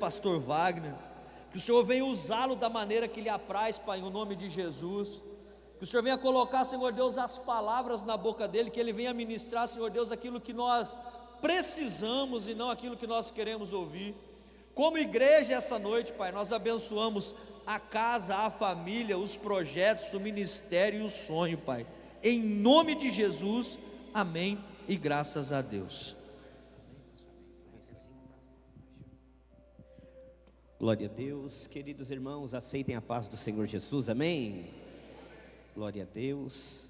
pastor Wagner, que o Senhor venha usá-lo da maneira que lhe apraz, Pai, em nome de Jesus. Que o Senhor venha colocar, Senhor Deus, as palavras na boca dele, que ele venha ministrar, Senhor Deus, aquilo que nós precisamos e não aquilo que nós queremos ouvir. Como igreja essa noite, Pai, nós abençoamos a casa, a família, os projetos, o ministério e o sonho, Pai, em nome de Jesus, amém e graças a Deus. Glória a Deus. Queridos irmãos, aceitem a paz do Senhor Jesus, amém? Glória a Deus.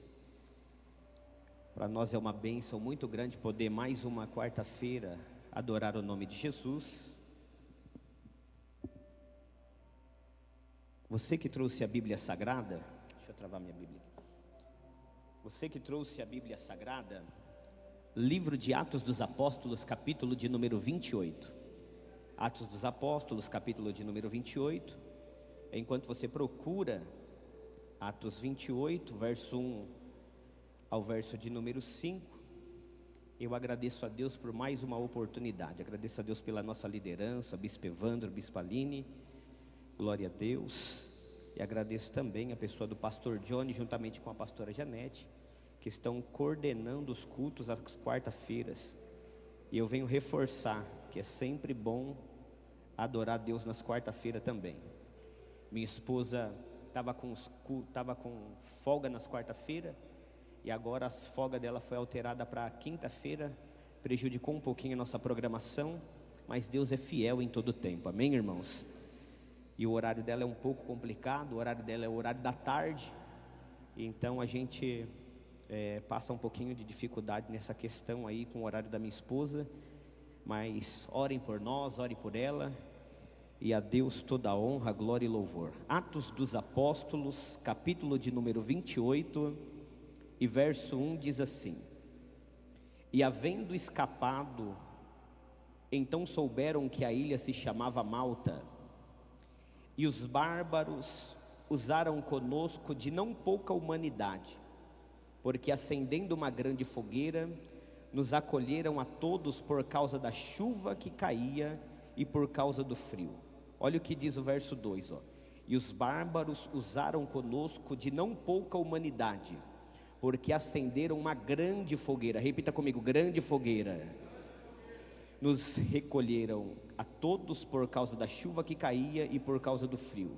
Para nós é uma bênção muito grande poder mais uma quarta-feira adorar o nome de Jesus. Você que trouxe a Bíblia Sagrada, deixa eu travar minha Bíblia. Você que trouxe a Bíblia Sagrada, livro de Atos dos Apóstolos, capítulo de número 28. Atos dos Apóstolos, capítulo de número 28. Enquanto você procura Atos 28, verso 1 ao verso de número 5, eu agradeço a Deus por mais uma oportunidade. Agradeço a Deus pela nossa liderança, Bispo Evandro, Bispo Aline, glória a Deus. E agradeço também a pessoa do pastor Johnny, juntamente com a pastora Janete, que estão coordenando os cultos às quarta-feiras. E eu venho reforçar que é sempre bom adorar a Deus nas quarta-feiras também. Minha esposa estava com folga nas quarta-feiras, e agora a folga dela foi alterada para quinta-feira, prejudicou um pouquinho a nossa programação, mas Deus é fiel em todo o tempo, amém, irmãos? E o horário dela é um pouco complicado, o horário dela é o horário da tarde, então a gente passa um pouquinho de dificuldade nessa questão aí com o horário da minha esposa, mas orem por nós, orem por ela, e a Deus toda a honra, glória e louvor. Atos dos Apóstolos, capítulo de número 28, e verso 1 diz assim: E havendo escapado, então souberam que a ilha se chamava Malta, e os bárbaros usaram conosco de não pouca humanidade, porque acendendo uma grande fogueira, nos acolheram a todos por causa da chuva que caía e por causa do frio. Olha o que diz o verso 2, ó. E os bárbaros usaram conosco de não pouca humanidade, porque acenderam uma grande fogueira. Repita comigo, grande fogueira. Nos recolheram a todos por causa da chuva que caía e por causa do frio.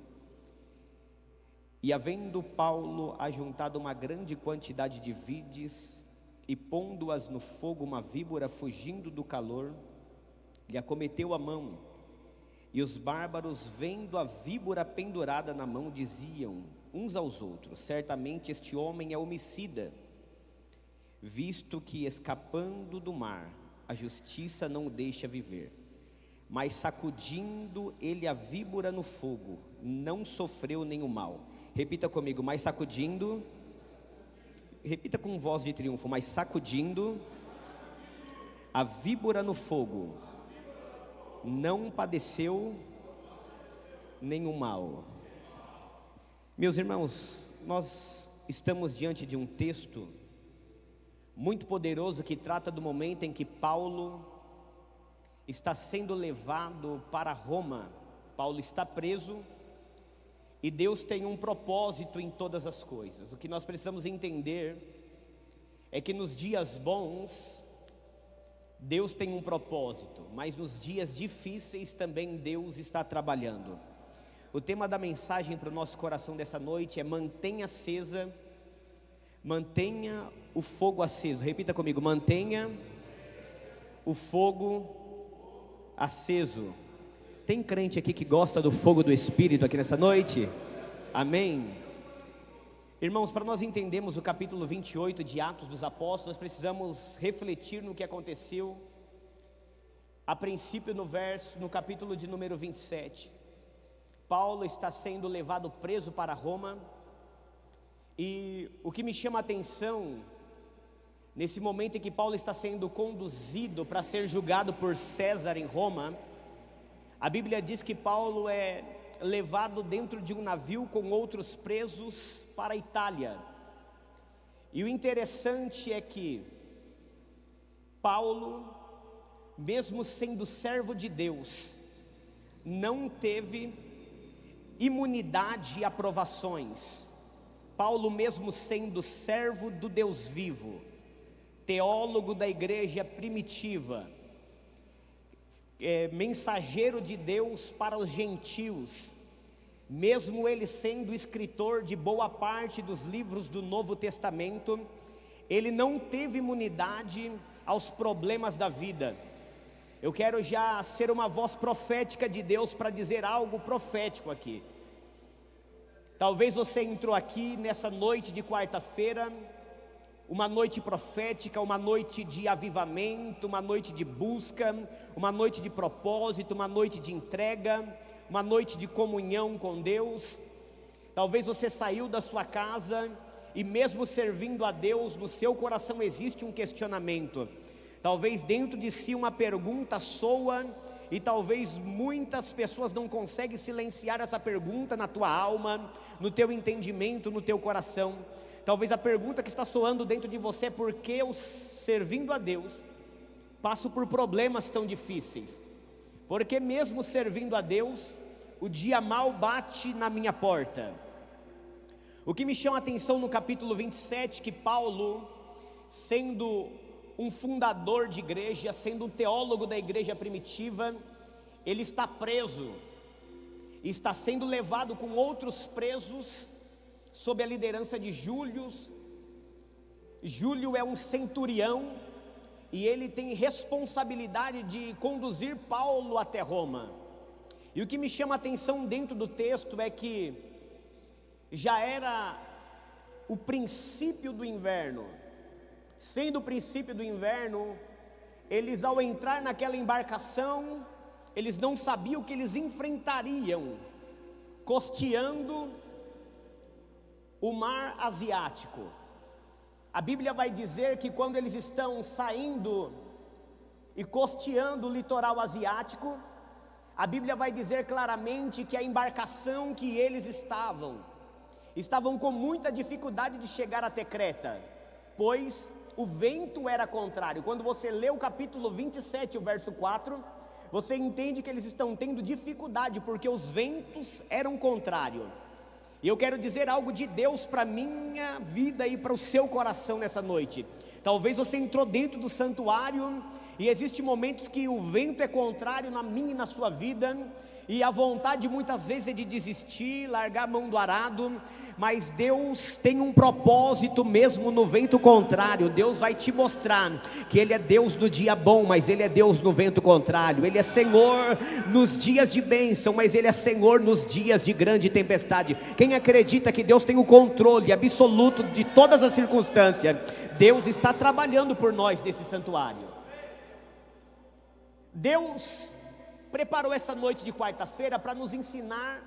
E havendo Paulo ajuntado uma grande quantidade de vides, e pondo-as no fogo, uma víbora, fugindo do calor, lhe acometeu a mão. E os bárbaros, vendo a víbora pendurada na mão, diziam uns aos outros: certamente este homem é homicida, visto que, escapando do mar, a justiça não o deixa viver. Mas sacudindo ele a víbora no fogo, não sofreu nenhum mal. Repita comigo, mas sacudindo. Repita com voz de triunfo, mas sacudindo a víbora no fogo, não padeceu nenhum mal. Meus irmãos, nós estamos diante de um texto muito poderoso que trata do momento em que Paulo está sendo levado para Roma. Paulo está preso e Deus tem um propósito em todas as coisas. O que nós precisamos entender é que nos dias bons Deus tem um propósito, mas nos dias difíceis também Deus está trabalhando. O tema da mensagem para o nosso coração dessa noite é: mantenha acesa, mantenha o fogo aceso. Repita comigo, mantenha o fogo aceso. Tem crente aqui que gosta do fogo do Espírito aqui nessa noite? Amém? Irmãos, para nós entendermos o capítulo 28 de Atos dos Apóstolos, nós precisamos refletir no que aconteceu a princípio no capítulo de número 27. Paulo está sendo levado preso para Roma, e o que me chama a atenção nesse momento em que Paulo está sendo conduzido para ser julgado por César em Roma, a Bíblia diz que Paulo é levado dentro de um navio com outros presos para a Itália. E o interessante é que Paulo, mesmo sendo servo de Deus, não teve imunidade a provações. Paulo, mesmo sendo servo do Deus vivo, teólogo da igreja primitiva, mensageiro de Deus para os gentios, mesmo ele sendo escritor de boa parte dos livros do Novo Testamento, ele não teve imunidade aos problemas da vida. Eu quero já ser uma voz profética de Deus para dizer algo profético aqui. Talvez você entrou aqui nessa noite de quarta-feira, uma noite profética, uma noite de avivamento, uma noite de busca, uma noite de propósito, uma noite de entrega, uma noite de comunhão com Deus. Talvez você saiu da sua casa e mesmo servindo a Deus, no seu coração existe um questionamento. Talvez dentro de si uma pergunta soa e talvez muitas pessoas não conseguem silenciar essa pergunta na tua alma, no teu entendimento, no teu coração. Talvez a pergunta que está soando dentro de você é: por que eu, servindo a Deus, passo por problemas tão difíceis? Porque mesmo servindo a Deus, o dia mau bate na minha porta. O que me chama a atenção no capítulo 27, que Paulo, sendo um fundador de igreja, sendo um teólogo da igreja primitiva, ele está preso, e está sendo levado com outros presos, sob a liderança de Júlio. Júlio é um centurião, e ele tem responsabilidade de conduzir Paulo até Roma. E o que me chama a atenção dentro do texto é que já era o princípio do inverno. Sendo o princípio do inverno, eles, ao entrar naquela embarcação, eles não sabiam o que eles enfrentariam, costeando o mar asiático. A Bíblia vai dizer que quando eles estão saindo e costeando o litoral asiático, a Bíblia vai dizer claramente que a embarcação que eles estavam com muita dificuldade de chegar até Creta, pois o vento era contrário. Quando você lê o capítulo 27, o verso 4, você entende que eles estão tendo dificuldade, porque os ventos eram contrários. E eu quero dizer algo de Deus para a minha vida e para o seu coração nessa noite. Talvez você entrou dentro do santuário e existem momentos que o vento é contrário na minha e na sua vida, e a vontade muitas vezes é de desistir, largar a mão do arado, mas Deus tem um propósito mesmo no vento contrário. Deus vai te mostrar que Ele é Deus no dia bom, mas Ele é Deus no vento contrário. Ele é Senhor nos dias de bênção, mas Ele é Senhor nos dias de grande tempestade. Quem acredita que Deus tem o controle absoluto de todas as circunstâncias, Deus está trabalhando por nós nesse santuário. Deus preparou essa noite de quarta-feira para nos ensinar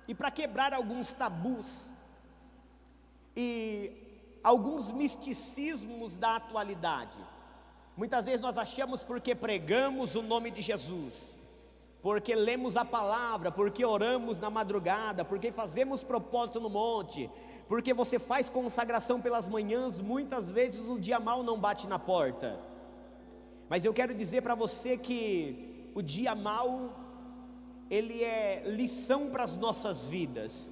e para quebrar alguns tabus e alguns misticismos da atualidade. Muitas vezes nós achamos, porque pregamos o nome de Jesus, porque lemos a palavra, porque oramos na madrugada, porque fazemos propósito no monte, porque você faz consagração pelas manhãs, muitas vezes o dia mau não bate na porta. Mas eu quero dizer para você que o dia mau, ele é lição para as nossas vidas.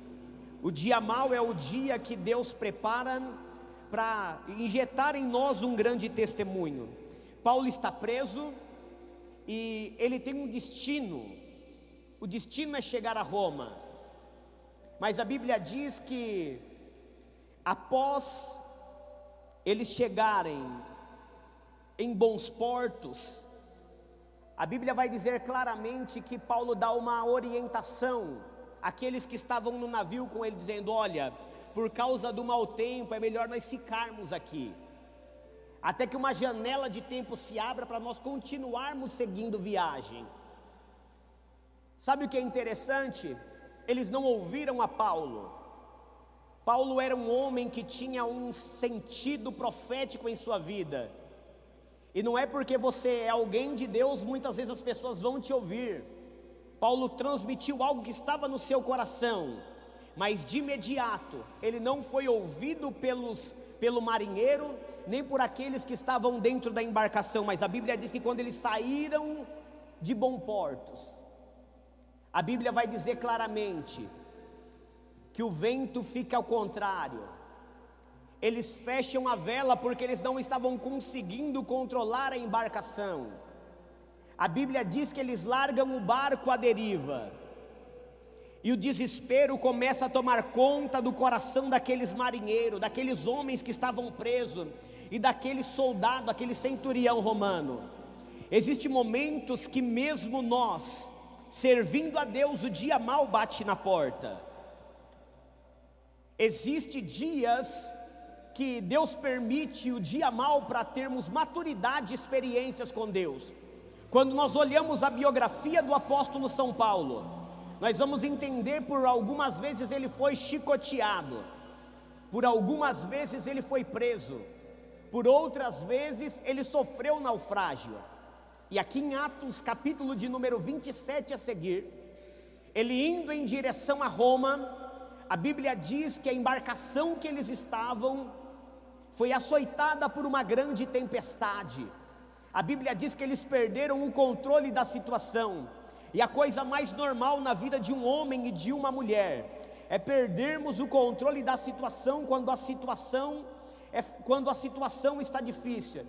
O dia mau é o dia que Deus prepara para injetar em nós um grande testemunho. Paulo está preso e ele tem um destino. O destino é chegar a Roma. Mas a Bíblia diz que após eles chegarem em bons portos, a Bíblia vai dizer claramente que Paulo dá uma orientação àqueles que estavam no navio com ele, dizendo: olha, por causa do mau tempo é melhor nós ficarmos aqui, até que uma janela de tempo se abra para nós continuarmos seguindo viagem. Sabe o que é interessante? Eles não ouviram a Paulo. Paulo era um homem que tinha um sentido profético em sua vida. E não é porque você é alguém de Deus, muitas vezes as pessoas vão te ouvir. Paulo transmitiu algo que estava no seu coração, mas de imediato ele não foi ouvido pelo marinheiro, nem por aqueles que estavam dentro da embarcação. Mas a Bíblia diz que quando eles saíram de bons portos, a Bíblia vai dizer claramente que o vento fica ao contrário. Eles fecham a vela porque eles não estavam conseguindo controlar a embarcação. A Bíblia diz que eles largam o barco à deriva. E o desespero começa a tomar conta do coração daqueles marinheiros, daqueles homens que estavam presos, e daquele soldado, aquele centurião romano. Existem momentos que mesmo nós, servindo a Deus, o dia mal bate na porta. Existem dias que Deus permite o dia mal para termos maturidade e experiências com Deus. Quando nós olhamos a biografia do apóstolo São Paulo, nós vamos entender por algumas vezes ele foi chicoteado, por algumas vezes ele foi preso, por outras vezes ele sofreu naufrágio. E aqui em Atos capítulo de número 27 a seguir, ele indo em direção a Roma, a Bíblia diz que a embarcação que eles estavam foi açoitada por uma grande tempestade. A Bíblia diz que eles perderam o controle da situação. E a coisa mais normal na vida de um homem e de uma mulher é perdermos o controle da situação quando a situação está difícil.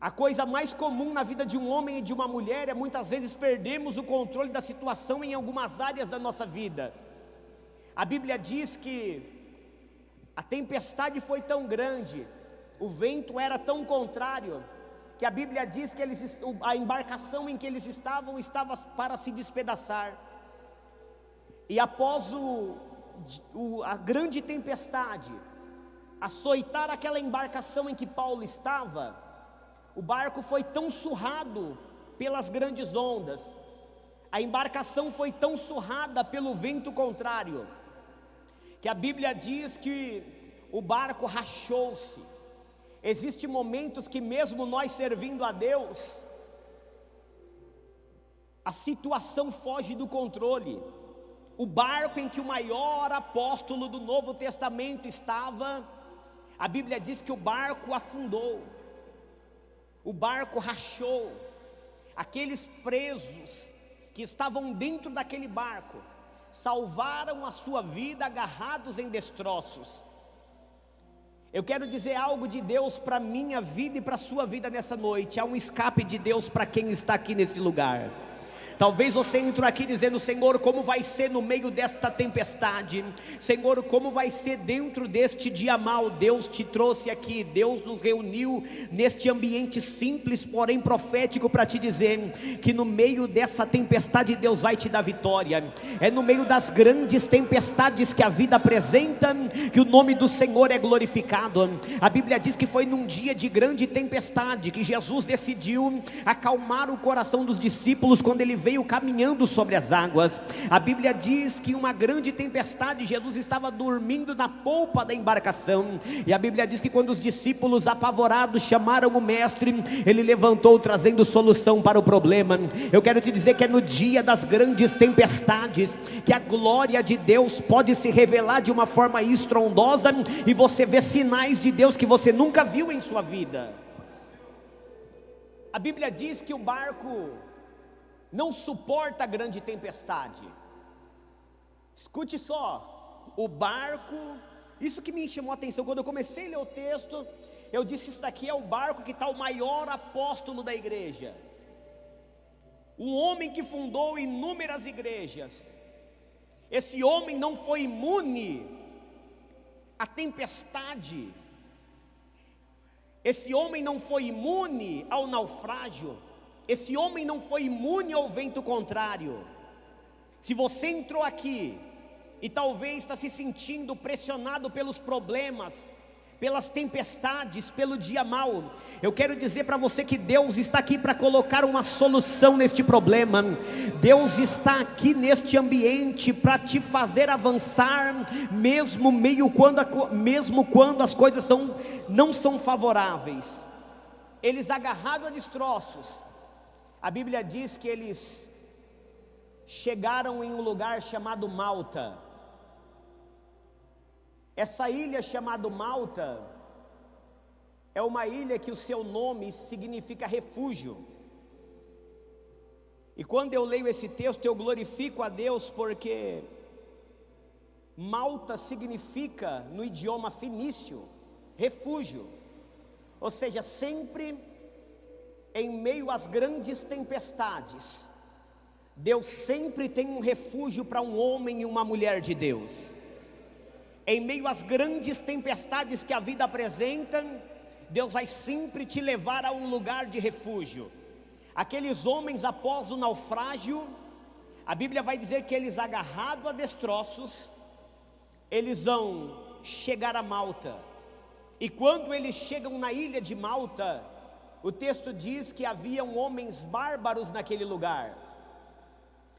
A coisa mais comum na vida de um homem e de uma mulher é muitas vezes perdermos o controle da situação em algumas áreas da nossa vida. A Bíblia diz que a tempestade foi tão grande, o vento era tão contrário, que a Bíblia diz que a embarcação em que eles estavam estava para se despedaçar. E após a grande tempestade açoitar aquela embarcação em que Paulo estava, o barco foi tão surrado pelas grandes ondas, a embarcação foi tão surrada pelo vento contrário, que a Bíblia diz que o barco rachou-se. Existem momentos que mesmo nós servindo a Deus, a situação foge do controle. O barco em que o maior apóstolo do Novo Testamento estava, a Bíblia diz que o barco afundou, o barco rachou. Aqueles presos que estavam dentro daquele barco salvaram a sua vida agarrados em destroços. Eu quero dizer algo de Deus para a minha vida e para a sua vida nessa noite. Há um escape de Deus para quem está aqui nesse lugar. Talvez você entrou aqui dizendo: Senhor, como vai ser no meio desta tempestade? Senhor, como vai ser dentro deste dia mau? Deus te trouxe aqui, Deus nos reuniu neste ambiente simples, porém profético, para te dizer que no meio dessa tempestade Deus vai te dar vitória. É no meio das grandes tempestades que a vida apresenta que o nome do Senhor é glorificado. A Bíblia diz que foi num dia de grande tempestade que Jesus decidiu acalmar o coração dos discípulos quando ele veio caminhando sobre as águas. A Bíblia diz que em uma grande tempestade Jesus estava dormindo na polpa da embarcação, e a Bíblia diz que quando os discípulos apavorados chamaram o mestre, ele levantou trazendo solução para o problema. Eu quero te dizer que é no dia das grandes tempestades que a glória de Deus pode se revelar de uma forma estrondosa, e você vê sinais de Deus que você nunca viu em sua vida. A Bíblia diz que o barco não suporta a grande tempestade. Escute só, o barco, isso que me chamou a atenção, quando eu comecei a ler o texto, eu disse: isso aqui é o barco que está o maior apóstolo da igreja, um homem que fundou inúmeras igrejas. Esse homem não foi imune à tempestade, esse homem não foi imune ao naufrágio, esse homem não foi imune ao vento contrário. Se você entrou aqui e talvez está se sentindo pressionado pelos problemas, pelas tempestades, pelo dia mau, eu quero dizer para você que Deus está aqui para colocar uma solução neste problema. Deus está aqui neste ambiente para te fazer avançar, mesmo quando as coisas não são favoráveis. Eles agarrados a destroços, a Bíblia diz que eles chegaram em um lugar chamado Malta. Essa ilha chamada Malta é uma ilha que o seu nome significa refúgio. E quando eu leio esse texto, eu glorifico a Deus, porque Malta significa, no idioma fenício, refúgio. Ou seja, sempre em meio às grandes tempestades, Deus sempre tem um refúgio para um homem e uma mulher de Deus. Em meio às grandes tempestades que a vida apresenta, Deus vai sempre te levar a um lugar de refúgio. Aqueles homens, após o naufrágio, a Bíblia vai dizer que eles, agarrados a destroços, eles vão chegar a Malta. E quando eles chegam na ilha de Malta, o texto diz que haviam homens bárbaros naquele lugar.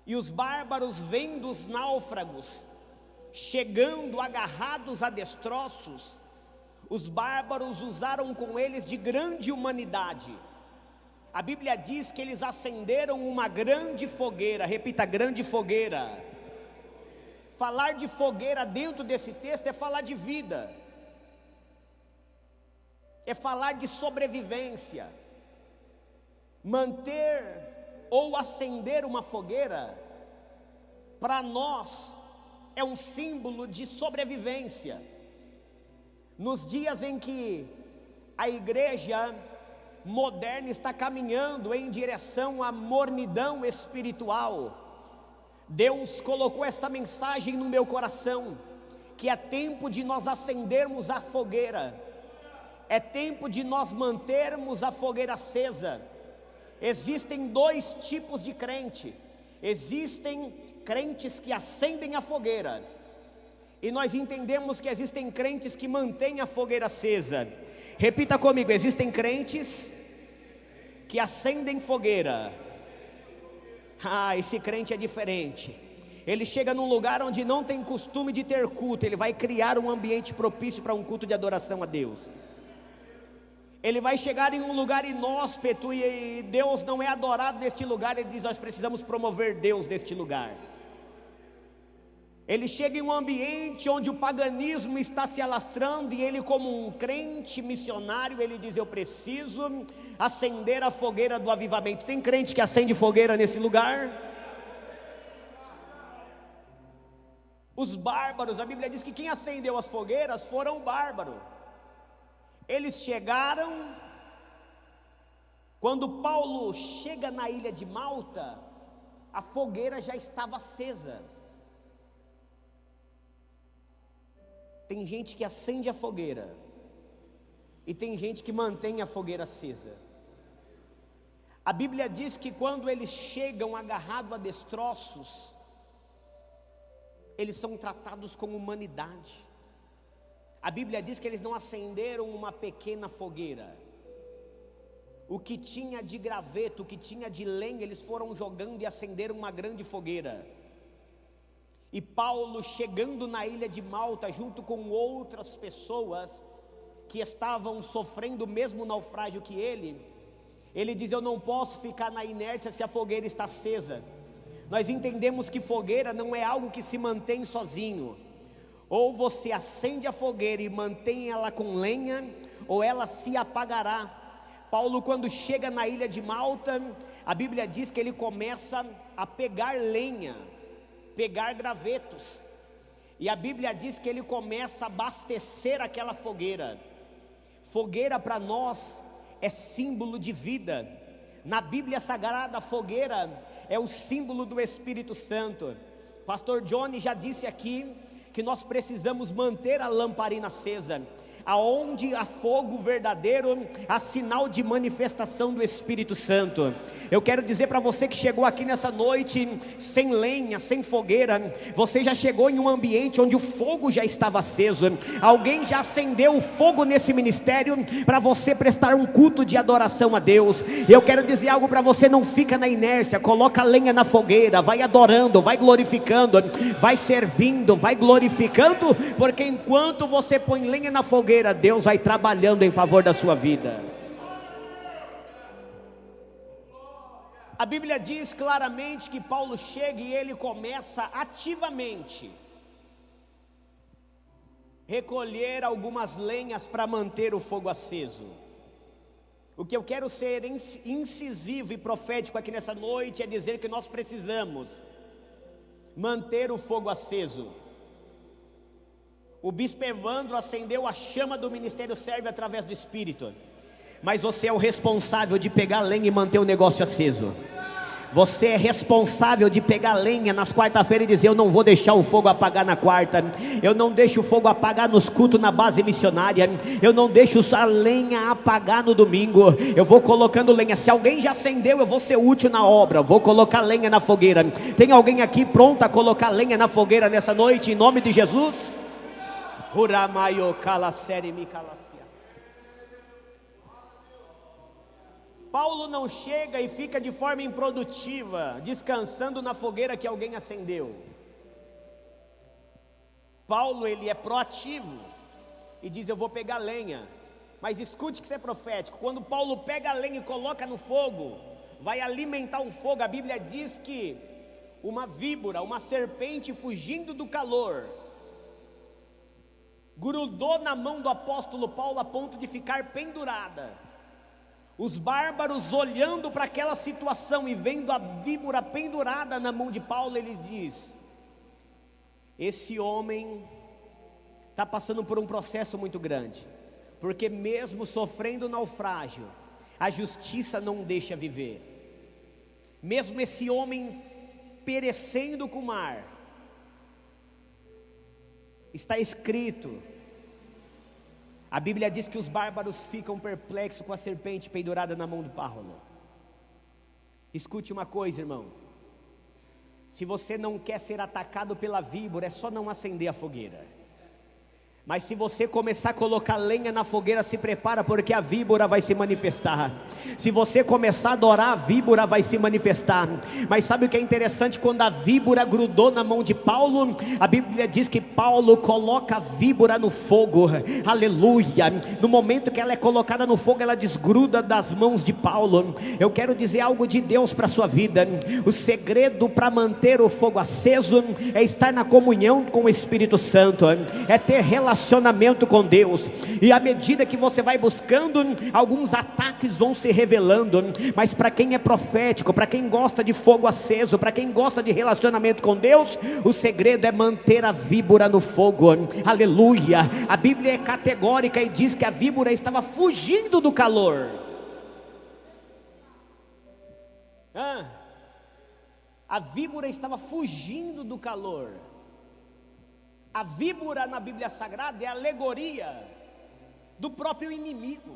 E os bárbaros, vendo os náufragos chegando agarrados a destroços, os bárbaros usaram com eles de grande humanidade. A Bíblia diz que eles acenderam uma grande fogueira. Repita: grande fogueira. Falar de fogueira dentro desse texto é falar de vida, é falar de sobrevivência. Manter ou acender uma fogueira, para nós, é um símbolo de sobrevivência. Nos dias em que a igreja moderna está caminhando em direção à mornidão espiritual, Deus colocou esta mensagem no meu coração, que é tempo de nós acendermos a fogueira, é tempo de nós mantermos a fogueira acesa. Existem dois tipos de crente. Existem crentes que acendem a fogueira, e nós entendemos que existem crentes que mantêm a fogueira acesa. Repita comigo: existem crentes que acendem fogueira. Esse crente é diferente. Ele chega num lugar onde não tem costume de ter culto, ele vai criar um ambiente propício para um culto de adoração a Deus. Ele vai chegar em um lugar inóspito e Deus não é adorado neste lugar. Ele diz: nós precisamos promover Deus neste lugar. Ele chega em um ambiente onde o paganismo está se alastrando, e ele, como um crente missionário, ele diz: eu preciso acender a fogueira do avivamento. Tem crente que acende fogueira nesse lugar? Os bárbaros, a Bíblia diz que quem acendeu as fogueiras foram o bárbaro. Eles chegaram, quando Paulo chega na ilha de Malta, a fogueira já estava acesa. Tem gente que acende a fogueira, e tem gente que mantém a fogueira acesa. A Bíblia diz que quando eles chegam agarrados a destroços, eles são tratados com humanidade. A Bíblia diz que eles não acenderam uma pequena fogueira. O que tinha de graveto, o que tinha de lenha, eles foram jogando e acenderam uma grande fogueira. E Paulo, chegando na ilha de Malta, junto com outras pessoas que estavam sofrendo o mesmo naufrágio que ele diz: eu não posso ficar na inércia se a fogueira está acesa. Nós entendemos que fogueira não é algo que se mantém sozinho. Ou você acende a fogueira e mantém ela com lenha, ou ela se apagará. Paulo, quando chega na ilha de Malta, a Bíblia diz que ele começa a pegar lenha, pegar gravetos, e a Bíblia diz que ele começa a abastecer aquela fogueira. Fogueira para nós é símbolo de vida. Na Bíblia Sagrada, a fogueira é o símbolo do Espírito Santo. Pastor Johnny já disse aqui que nós precisamos manter a lamparina acesa. Aonde há fogo verdadeiro, há sinal de manifestação do Espírito Santo. Eu quero dizer para você que chegou aqui nessa noite sem lenha, sem fogueira, você já chegou em um ambiente onde o fogo já estava aceso. Alguém já acendeu o fogo nesse ministério para você prestar um culto de adoração a Deus. E eu quero dizer algo para você: não fica na inércia, coloca a lenha na fogueira, vai adorando, vai glorificando, vai servindo, vai glorificando, porque enquanto você põe lenha na fogueira, Deus vai trabalhando em favor da sua vida. A Bíblia diz claramente que Paulo chega e ele começa ativamente recolher algumas lenhas para manter o fogo aceso. O que eu quero ser incisivo e profético aqui nessa noite é dizer que nós precisamos manter o fogo aceso. O bispo Evandro acendeu a chama do ministério serve através do Espírito, mas você é o responsável de pegar lenha e manter o negócio aceso. Você é responsável de pegar lenha nas quarta-feiras e dizer: eu não vou deixar o fogo apagar na quarta, eu não deixo o fogo apagar nos cultos na base missionária, eu não deixo a lenha apagar no domingo, eu vou colocando lenha. Se alguém já acendeu, eu vou ser útil na obra, vou colocar lenha na fogueira. Tem alguém aqui pronto a colocar lenha na fogueira nessa noite, em nome de Jesus? Uramayo kalaseri mikalasia. Paulo não chega e fica de forma improdutiva, descansando na fogueira que alguém acendeu. Paulo, ele é proativo e diz: eu vou pegar lenha. Mas escute que isso é profético. Quando Paulo pega a lenha e coloca no fogo, vai alimentar um fogo. A Bíblia diz que uma víbora, uma serpente, fugindo do calor, grudou na mão do apóstolo Paulo a ponto de ficar pendurada. Os bárbaros, olhando para aquela situação e vendo a víbora pendurada na mão de Paulo, eles dizem: esse homem está passando por um processo muito grande, porque mesmo sofrendo naufrágio, a justiça não o deixa viver. Mesmo esse homem perecendo com o mar, está escrito, a Bíblia diz que os bárbaros ficam perplexos com a serpente pendurada na mão de Paulo. Escute uma coisa, irmão: se você não quer ser atacado pela víbora, é só não acender a fogueira. Mas se você começar a colocar lenha na fogueira, se prepara, porque a víbora vai se manifestar. Se você começar a adorar, a víbora vai se manifestar. Mas sabe o que é interessante? Quando a víbora grudou na mão de Paulo, a Bíblia diz que Paulo coloca a víbora no fogo. Aleluia! No momento que ela é colocada no fogo, ela desgruda das mãos de Paulo. Eu quero dizer algo de Deus para a sua vida. O segredo para manter o fogo aceso é estar na comunhão com o Espírito Santo, é ter relacionamento com Deus. E à medida que você vai buscando, alguns ataques vão se revelando. Mas para quem é profético, para quem gosta de fogo aceso, para quem gosta de relacionamento com Deus, o segredo é manter a víbora no fogo. Aleluia! A Bíblia é categórica e diz que a víbora estava fugindo do calor. A víbora estava fugindo do calor. A víbora na Bíblia Sagrada é a alegoria do próprio inimigo.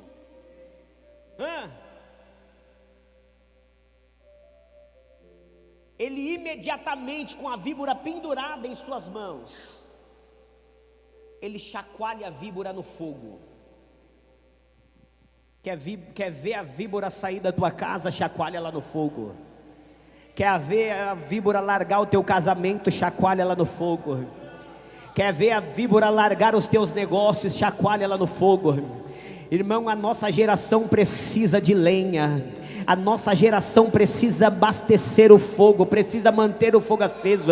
Ele imediatamente, com a víbora pendurada em suas mãos, ele chacoalha a víbora no fogo. Quer ver a víbora sair da tua casa? Chacoalha ela no fogo. Quer ver a víbora largar o teu casamento? Chacoalha ela no fogo. Quer ver a víbora largar os teus negócios? Chacoalha ela no fogo. Irmão, a nossa geração precisa de lenha. A nossa geração precisa abastecer o fogo, precisa manter o fogo aceso.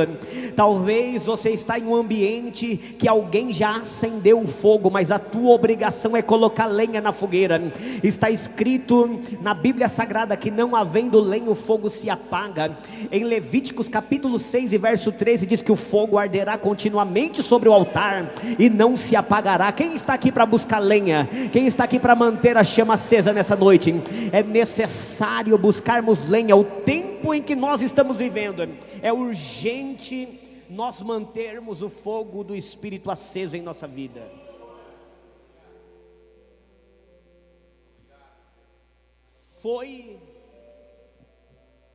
Talvez você está em um ambiente que alguém já acendeu o fogo, mas a tua obrigação é colocar lenha na fogueira. Está escrito na Bíblia Sagrada que não havendo lenha o fogo se apaga. Em Levíticos capítulo 6 e verso 13 diz que o fogo arderá continuamente sobre o altar e não se apagará. Quem está aqui para buscar lenha? Quem está aqui para manter a chama acesa nessa noite? É necessário buscarmos lenha. O tempo em que nós estamos vivendo é urgente nós mantermos o fogo do Espírito aceso em nossa vida.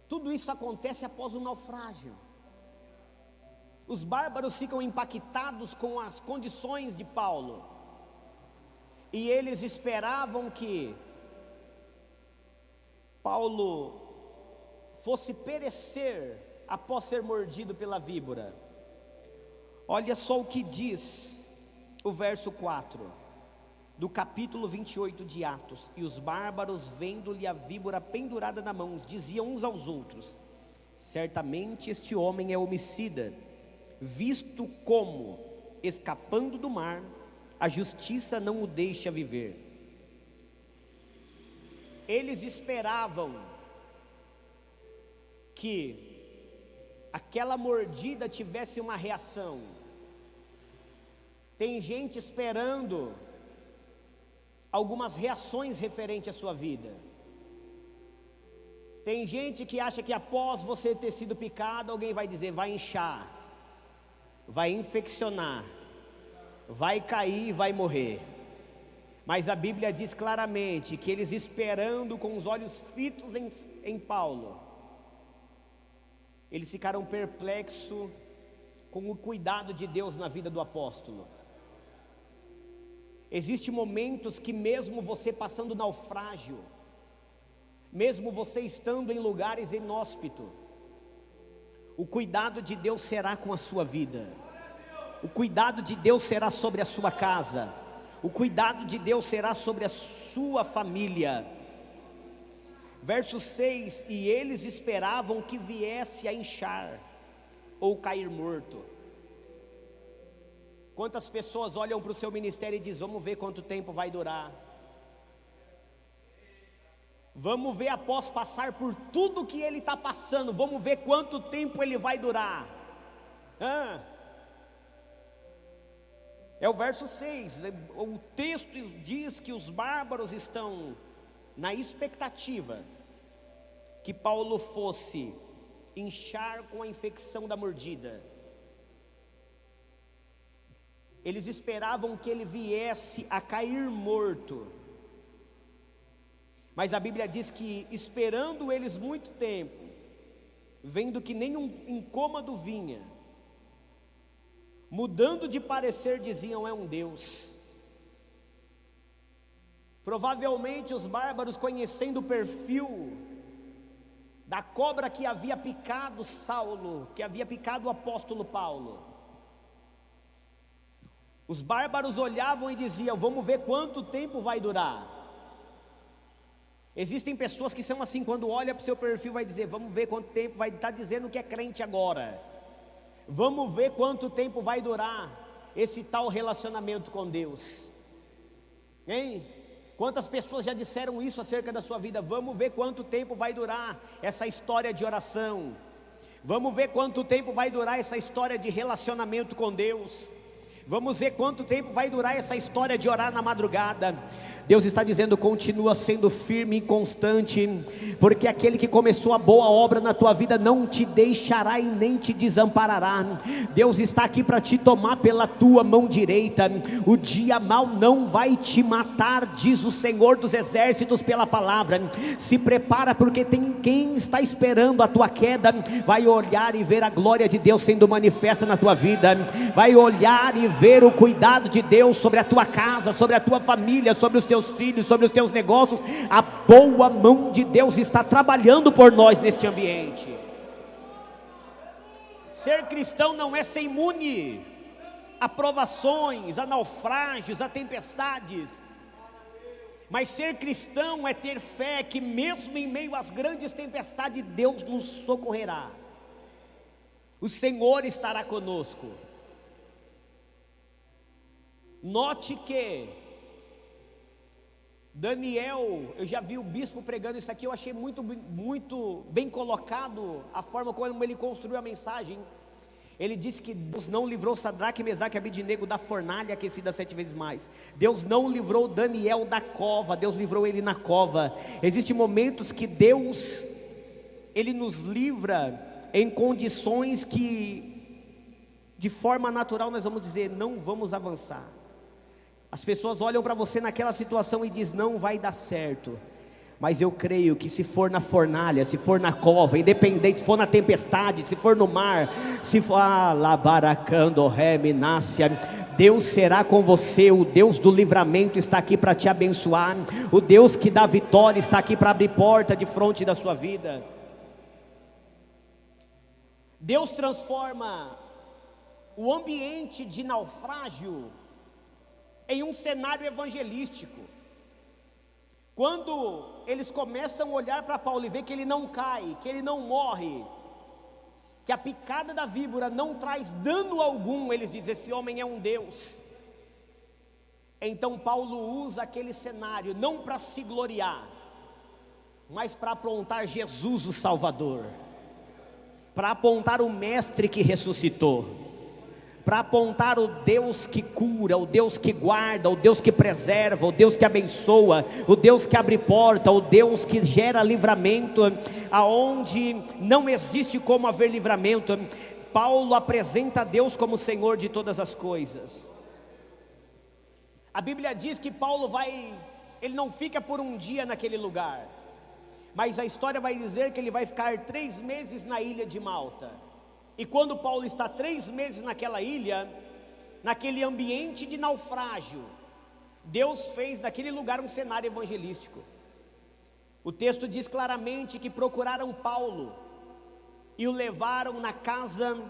Tudo isso acontece após o naufrágio. Os bárbaros ficam impactados com as condições de Paulo, e eles esperavam que Paulo fosse perecer após ser mordido pela víbora. Olha só o que diz o verso 4 do capítulo 28 de Atos: e os bárbaros, vendo-lhe a víbora pendurada na mão, diziam uns aos outros: certamente este homem é homicida, visto como, escapando do mar, a justiça não o deixa viver. eles esperavam que aquela mordida tivesse uma reação. Tem gente esperando algumas reações referentes à sua vida. Tem gente que acha que após você ter sido picado, alguém vai dizer, vai inchar, vai infeccionar, vai cair, vai morrer. Mas a Bíblia diz claramente que eles esperando com os olhos fitos em Paulo, eles ficaram perplexos com o cuidado de Deus na vida do apóstolo. Existem momentos que mesmo você passando naufrágio, mesmo você estando em lugares inóspitos, o cuidado de Deus será com a sua vida, o cuidado de Deus será sobre a sua casa, o cuidado de Deus será sobre a sua família. Verso 6, e eles esperavam que viesse a inchar ou cair morto. Quantas pessoas olham para o seu ministério e dizem, vamos ver quanto tempo vai durar. Vamos ver após passar por tudo que ele está passando, vamos ver quanto tempo ele vai durar. É o verso 6, o texto diz que os bárbaros estão na expectativa que Paulo fosse inchar com a infecção da mordida. Eles esperavam que ele viesse a cair morto. Mas a Bíblia diz que esperando eles muito tempo, vendo que nenhum incômodo vinha, mudando de parecer diziam, é um Deus. Provavelmente os bárbaros, conhecendo o perfil da cobra que havia picado Saulo, que havia picado o apóstolo Paulo, os bárbaros olhavam e diziam, vamos ver quanto tempo vai durar. Existem pessoas que são assim, quando olha para o seu perfil vai dizer, vamos ver quanto tempo vai estar dizendo que é crente agora. Vamos ver quanto tempo vai durar esse tal relacionamento com Deus. Hein? Quantas pessoas já disseram isso acerca da sua vida? Vamos ver quanto tempo vai durar essa história de oração. Vamos ver quanto tempo vai durar essa história de relacionamento com Deus. Vamos ver quanto tempo vai durar essa história de orar na madrugada. Deus está dizendo, continua sendo firme e constante, porque aquele que começou a boa obra na tua vida não te deixará e nem te desamparará. Deus está aqui para te tomar pela tua mão direita. O dia mau não vai te matar, diz o Senhor dos exércitos pela palavra. Se prepara, porque tem quem está esperando a tua queda, vai olhar e ver a glória de Deus sendo manifesta na tua vida, vai olhar e ver o cuidado de Deus sobre a tua casa, sobre a tua família, sobre os teus filhos, sobre os teus negócios. A boa mão de Deus está trabalhando por nós neste ambiente. Ser cristão não é ser imune a provações, a naufrágios, a tempestades, mas ser cristão é ter fé que mesmo em meio às grandes tempestades, Deus nos socorrerá, o Senhor estará conosco. Note que Daniel, eu já vi o bispo pregando isso aqui, eu achei muito bem colocado a forma como ele construiu a mensagem. Ele disse que Deus não livrou Sadraque, Mesaque e Abednego da fornalha aquecida 7 vezes mais. Deus não livrou Daniel da cova, Deus livrou ele na cova. Existem momentos que Deus, Ele nos livra em condições que, de forma natural, nós vamos dizer, não vamos avançar. As pessoas olham para você naquela situação e dizem, não vai dar certo. Mas eu creio que se for na fornalha, se for na cova, independente, se for na tempestade, se for no mar, se for labaracando, reminácia, Deus será com você. O Deus do livramento está aqui para te abençoar. O Deus que dá vitória está aqui para abrir porta de frente da sua vida. Deus transforma o ambiente de naufrágio em um cenário evangelístico. Quando eles começam a olhar para Paulo e ver que ele não cai, que ele não morre, que a picada da víbora não traz dano algum, eles dizem, esse homem é um Deus. Então Paulo usa aquele cenário não para se gloriar, mas para apontar Jesus o Salvador, para apontar o Mestre que ressuscitou, para apontar o Deus que cura, o Deus que guarda, o Deus que preserva, o Deus que abençoa, o Deus que abre porta, o Deus que gera livramento, aonde não existe como haver livramento. Paulo apresenta Deus como Senhor de todas as coisas. A Bíblia diz que Paulo ele não fica por um dia naquele lugar, mas a história vai dizer que ele vai ficar 3 meses na ilha de Malta. E quando Paulo está 3 meses naquela ilha, naquele ambiente de naufrágio, Deus fez daquele lugar um cenário evangelístico. O texto diz claramente que procuraram Paulo e o levaram na casa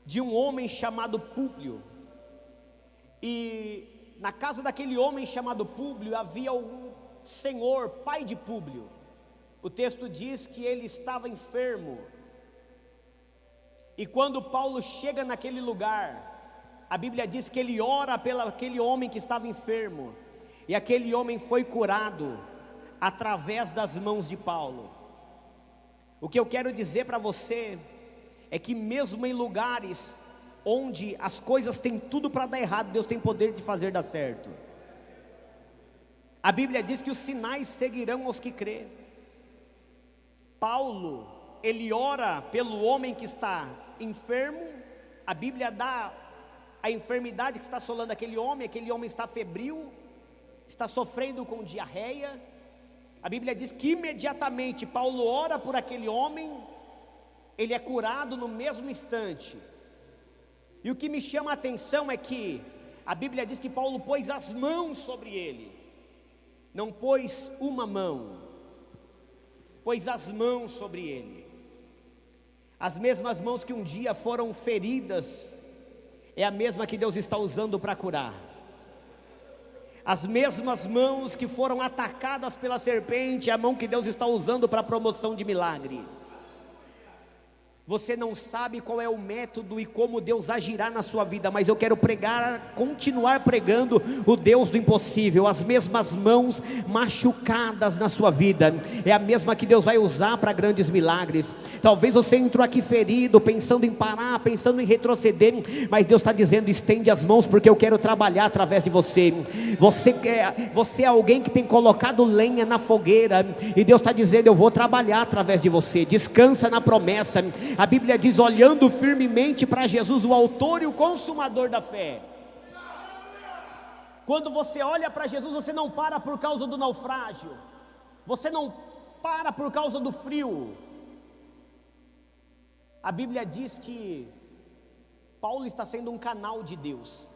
de um homem chamado Públio. E na casa daquele homem chamado Públio havia um senhor, pai de Públio. O texto diz que ele estava enfermo. E quando Paulo chega naquele lugar, a Bíblia diz que ele ora pelo aquele homem que estava enfermo, e aquele homem foi curado através das mãos de Paulo. O que eu quero dizer para você é que mesmo em lugares onde as coisas têm tudo para dar errado, Deus tem poder de fazer dar certo. A Bíblia diz que os sinais seguirão aos que crê. Paulo, ele ora pelo homem que está enfermo. A Bíblia dá a enfermidade que está assolando aquele homem está febril, está sofrendo com diarreia. A Bíblia diz que imediatamente Paulo ora por aquele homem, ele é curado no mesmo instante. E o que me chama a atenção é que a Bíblia diz que Paulo pôs as mãos sobre ele, não pôs uma mão, pôs as mãos sobre ele. As mesmas mãos que um dia foram feridas, é a mesma que Deus está usando para curar. As mesmas mãos que foram atacadas pela serpente, é a mão que Deus está usando para a promoção de milagre. Você não sabe qual é o método e como Deus agirá na sua vida, mas eu quero continuar pregando o Deus do impossível. As mesmas mãos machucadas na sua vida, é a mesma que Deus vai usar para grandes milagres. Talvez você entrou aqui ferido, pensando em parar, pensando em retroceder, mas Deus está dizendo: estende as mãos, porque eu quero trabalhar através de você. Você é alguém que tem colocado lenha na fogueira, e Deus está dizendo: eu vou trabalhar através de você. Descansa na promessa. A Bíblia diz: olhando firmemente para Jesus, o autor e o consumador da fé. Quando você olha para Jesus, você não para por causa do naufrágio, você não para por causa do frio. A Bíblia diz que Paulo está sendo um canal de Deus.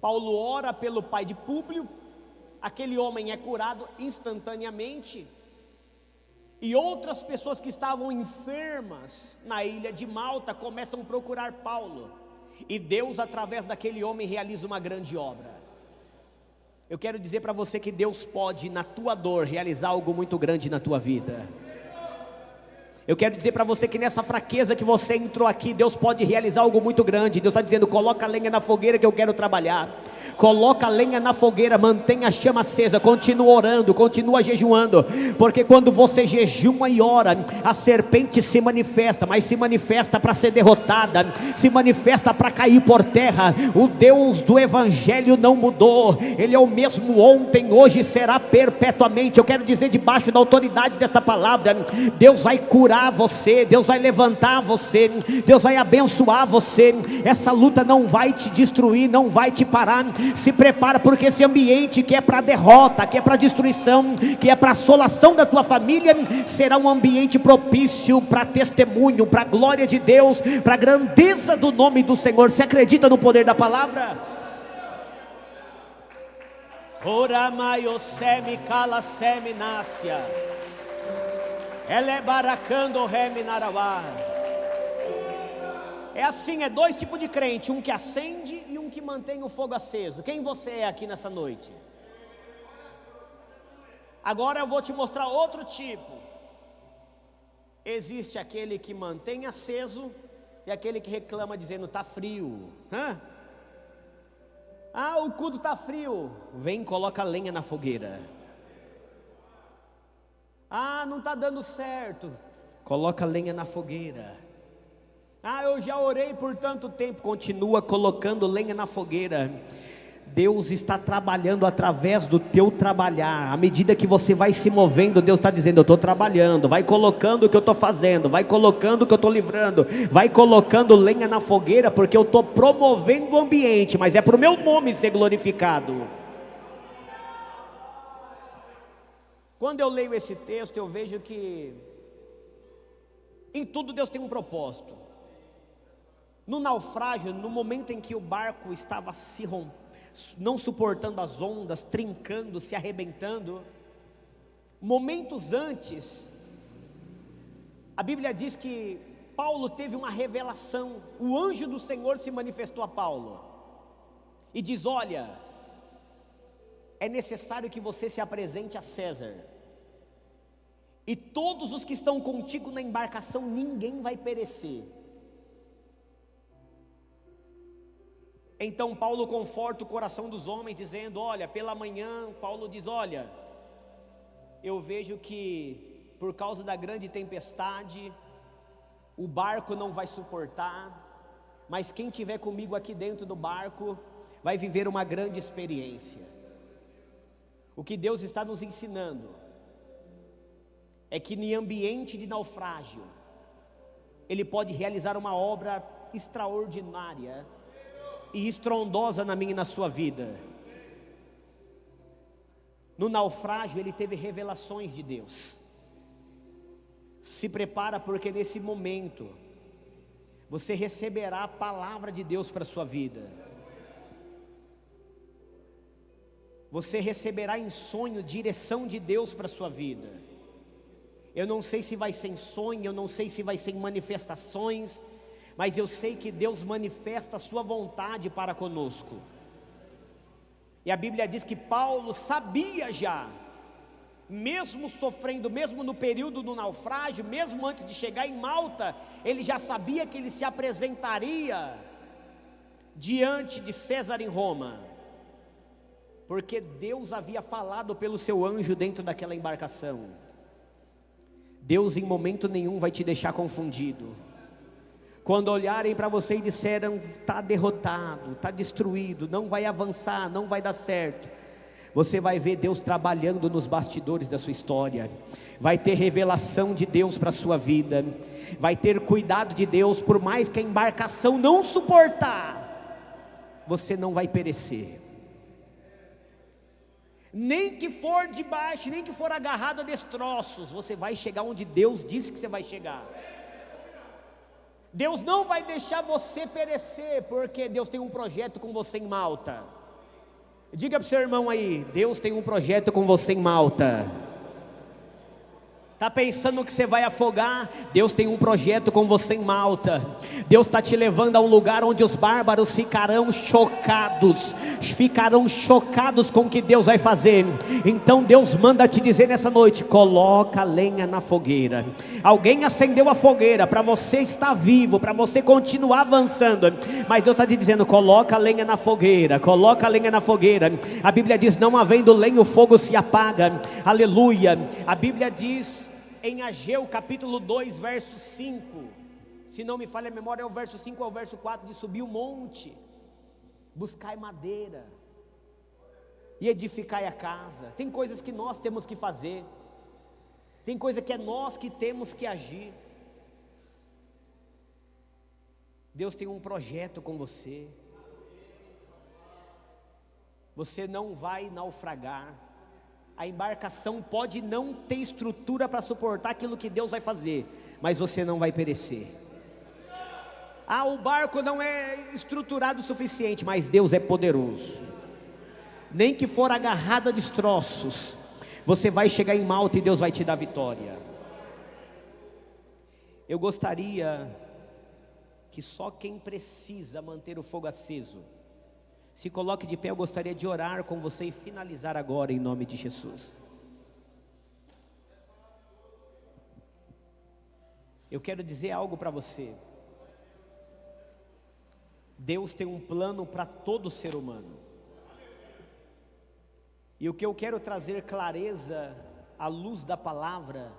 Paulo ora pelo pai de Públio, aquele homem é curado instantaneamente. E outras pessoas que estavam enfermas na ilha de Malta começam a procurar Paulo. E Deus, através daquele homem, realiza uma grande obra. Eu quero dizer para você que Deus pode, na tua dor, realizar algo muito grande na tua vida. Eu quero dizer para você que nessa fraqueza que você entrou aqui, Deus pode realizar algo muito grande. Deus está dizendo: coloca a lenha na fogueira que eu quero trabalhar. Coloca a lenha na fogueira, mantenha a chama acesa, continua orando, continua jejuando, porque quando você jejuma e ora, a serpente se manifesta, mas se manifesta para ser derrotada, se manifesta para cair por terra. O Deus do Evangelho não mudou, Ele é o mesmo ontem, hoje e será perpetuamente. Eu quero dizer, debaixo da autoridade desta palavra, Deus vai curar você, Deus vai levantar você, Deus vai abençoar você. Essa luta não vai te destruir, não vai te parar. Se prepara, porque esse ambiente que é para derrota, que é para destruição, que é para assolação da tua família, será um ambiente propício para testemunho, para a glória de Deus, para a grandeza do nome do Senhor. Você acredita no poder da palavra? Ora maiosemi kala seminácia, ele baracando reminaravá. É assim, é 2 tipos de crente, um que acende e um que mantém o fogo aceso. Quem você é aqui nessa noite? Agora eu vou te mostrar outro tipo. Existe aquele que mantém aceso e aquele que reclama dizendo: está frio. O culto está frio. Vem, coloca lenha na fogueira. Ah, não está dando certo. Coloca lenha na fogueira. Ah, eu já orei por tanto tempo. Continua colocando lenha na fogueira. Deus está trabalhando através do teu trabalhar. À medida que você vai se movendo, Deus está dizendo: eu estou trabalhando. Vai colocando o que eu estou fazendo, vai colocando o que eu estou livrando, vai colocando lenha na fogueira, porque eu estou promovendo o ambiente, mas é para o meu nome ser glorificado. Quando eu leio esse texto, eu vejo que em tudo Deus tem um propósito. No naufrágio, no momento em que o barco estava se rompendo, não suportando as ondas, trincando, se arrebentando, momentos antes, a Bíblia diz que Paulo teve uma revelação. O anjo do Senhor se manifestou a Paulo e diz: olha, é necessário que você se apresente a César, e todos os que estão contigo na embarcação, ninguém vai perecer. Então Paulo conforta o coração dos homens, dizendo: olha, pela manhã, Paulo diz: olha, eu vejo que por causa da grande tempestade, o barco não vai suportar, mas quem tiver comigo aqui dentro do barco, vai viver uma grande experiência. O que Deus está nos ensinando, é que em ambiente de naufrágio, Ele pode realizar uma obra extraordinária e estrondosa na minha e na sua vida. No naufrágio ele teve revelações de Deus. Se prepara, porque nesse momento você receberá a palavra de Deus para a sua vida. Você receberá em sonho direção de Deus para a sua vida. Eu não sei se vai ser em sonho, eu não sei se vai ser em manifestações, mas eu sei que Deus manifesta a sua vontade para conosco. E a Bíblia diz que Paulo sabia já, mesmo sofrendo, mesmo no período do naufrágio, mesmo antes de chegar em Malta, ele já sabia que ele se apresentaria diante de César em Roma, porque Deus havia falado pelo seu anjo dentro daquela embarcação. Deus em momento nenhum vai te deixar confundido. Quando olharem para você e disseram: está derrotado, está destruído, não vai avançar, não vai dar certo, você vai ver Deus trabalhando nos bastidores da sua história. Vai ter revelação de Deus para a sua vida, vai ter cuidado de Deus. Por mais que a embarcação não suportar, você não vai perecer. Nem que for debaixo, nem que for agarrado a destroços, você vai chegar onde Deus disse que você vai chegar. Deus não vai deixar você perecer, porque Deus tem um projeto com você em Malta. Diga para o seu irmão aí: Deus tem um projeto com você em Malta. Está pensando que você vai afogar? Deus tem um projeto com você em Malta. Deus está te levando a um lugar onde os bárbaros ficarão chocados com o que Deus vai fazer. Então Deus manda te dizer nessa noite: coloca lenha na fogueira. Alguém acendeu a fogueira para você estar vivo, para você continuar avançando, mas Deus está te dizendo: coloca lenha na fogueira, coloca lenha na fogueira. A Bíblia diz: não havendo lenha o fogo se apaga. Aleluia. A Bíblia diz em Ageu capítulo 2 verso 5, se não me falha a memória, é o verso 5 ou o verso 4, de subir o monte, buscai madeira e edificai a casa. Tem coisas que nós temos que fazer, tem coisa que é nós que temos que agir. Deus tem um projeto com você. Você não vai naufragar. A embarcação pode não ter estrutura para suportar aquilo que Deus vai fazer, mas você não vai perecer. Ah, o barco não é estruturado o suficiente, mas Deus é poderoso. Nem que for agarrado a destroços, você vai chegar em Malta e Deus vai te dar vitória. Eu gostaria que só quem precisa manter o fogo aceso se coloque de pé. Eu gostaria de orar com você e finalizar agora em nome de Jesus. Eu quero dizer algo para você. Deus tem um plano para todo ser humano. E o que eu quero trazer clareza à luz da palavra,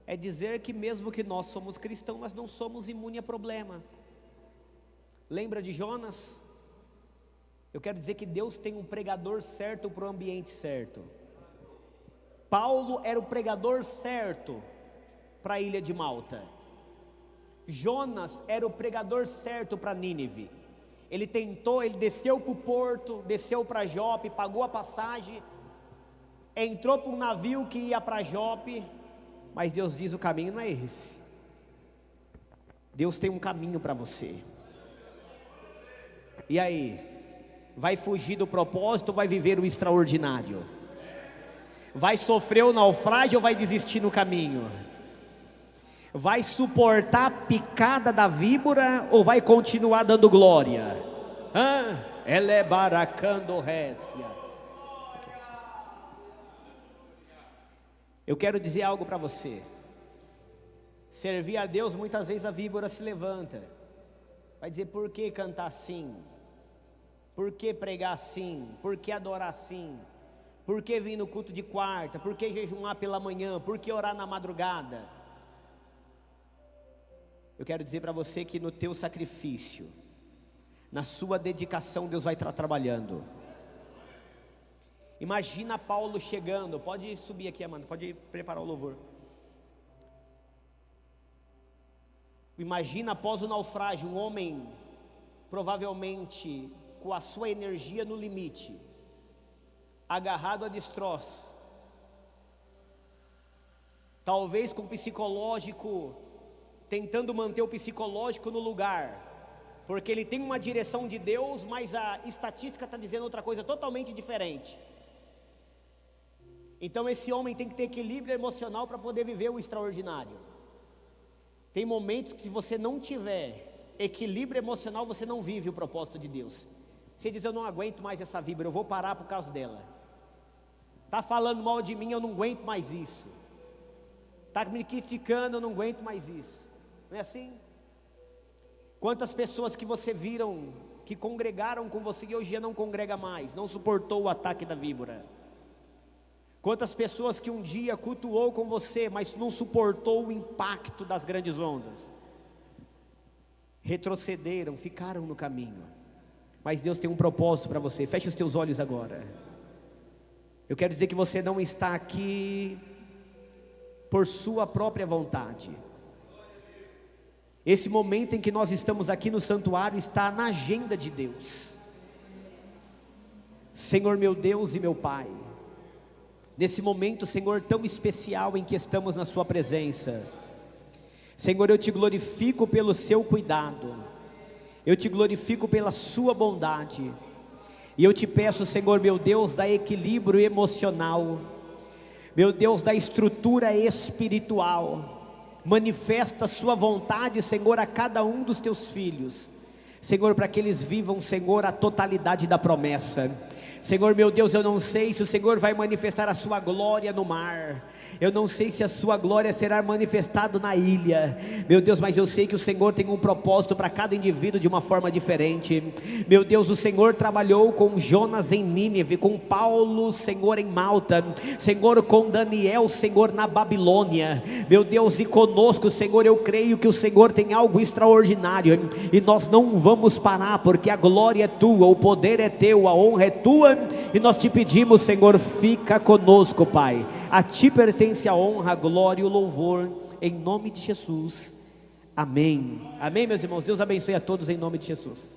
é dizer que mesmo que nós somos cristãos, nós não somos imunes a problema. Lembra de Jonas? Eu quero dizer que Deus tem um pregador certo para o ambiente certo. Paulo era o pregador certo para a ilha de Malta. Jonas era o pregador certo para Nínive. Ele desceu para o porto, desceu para Jope, pagou a passagem, entrou para um navio que ia para Jope, mas Deus diz: o caminho não é esse. Deus tem um caminho para você. E aí, vai fugir do propósito ou vai viver o extraordinário? Vai sofrer o naufrágio ou vai desistir no caminho? Vai suportar a picada da víbora ou vai continuar dando glória? Ela é baracando récia. Eu quero dizer algo para você. Servir a Deus, muitas vezes a víbora se levanta, vai dizer: por que cantar assim? Por que pregar assim? Por que adorar assim? Por que vir no culto de quarta? Por que jejuar pela manhã? Por que orar na madrugada? Eu quero dizer para você que no teu sacrifício, na sua dedicação, Deus vai estar trabalhando. Imagina Paulo chegando. Pode subir aqui, Amanda, pode preparar o louvor. Imagina após o naufrágio, um homem provavelmente com a sua energia no limite, agarrado a destroço, talvez com o psicológico, tentando manter o psicológico no lugar, porque ele tem uma direção de Deus, mas a estatística está dizendo outra coisa totalmente diferente. Então esse homem tem que ter equilíbrio emocional para poder viver o extraordinário. Tem momentos que, se você não tiver equilíbrio emocional, você não vive o propósito de Deus. Você diz: eu não aguento mais essa víbora, eu vou parar por causa dela. Está falando mal de mim, eu não aguento mais isso. Está me criticando, eu não aguento mais isso. Não é assim? Quantas pessoas que você viram, que congregaram com você e hoje já não congrega mais, não suportou o ataque da víbora? Quantas pessoas que um dia cultuou com você, mas não suportou o impacto das grandes ondas, retrocederam, ficaram no caminho. Mas Deus tem um propósito para você. Feche os teus olhos agora. Eu quero dizer que você não está aqui por sua própria vontade. Esse momento em que nós estamos aqui no santuário está na agenda de Deus. Senhor meu Deus e meu Pai, nesse momento, Senhor, tão especial em que estamos na sua presença, Senhor, eu te glorifico pelo seu cuidado, eu te glorifico pela sua bondade, e eu te peço, Senhor meu Deus, dá equilíbrio emocional, meu Deus, da estrutura espiritual, manifesta a sua vontade, Senhor, a cada um dos teus filhos, Senhor, para que eles vivam, Senhor, a totalidade da promessa. Senhor meu Deus, eu não sei se o Senhor vai manifestar a sua glória no mar, eu não sei se a sua glória será manifestada na ilha, meu Deus, mas eu sei que o Senhor tem um propósito para cada indivíduo de uma forma diferente. Meu Deus, o Senhor trabalhou com Jonas em Nínive, com Paulo, Senhor, em Malta, Senhor, com Daniel, Senhor, na Babilônia, meu Deus, e conosco, Senhor, eu creio que o Senhor tem algo extraordinário, e nós não vamos parar, porque a glória é tua, o poder é teu, a honra é tua, e nós te pedimos, Senhor, fica conosco, Pai, a ti pertence a honra, a glória e o louvor, em nome de Jesus, amém, amém meus irmãos, Deus abençoe a todos em nome de Jesus.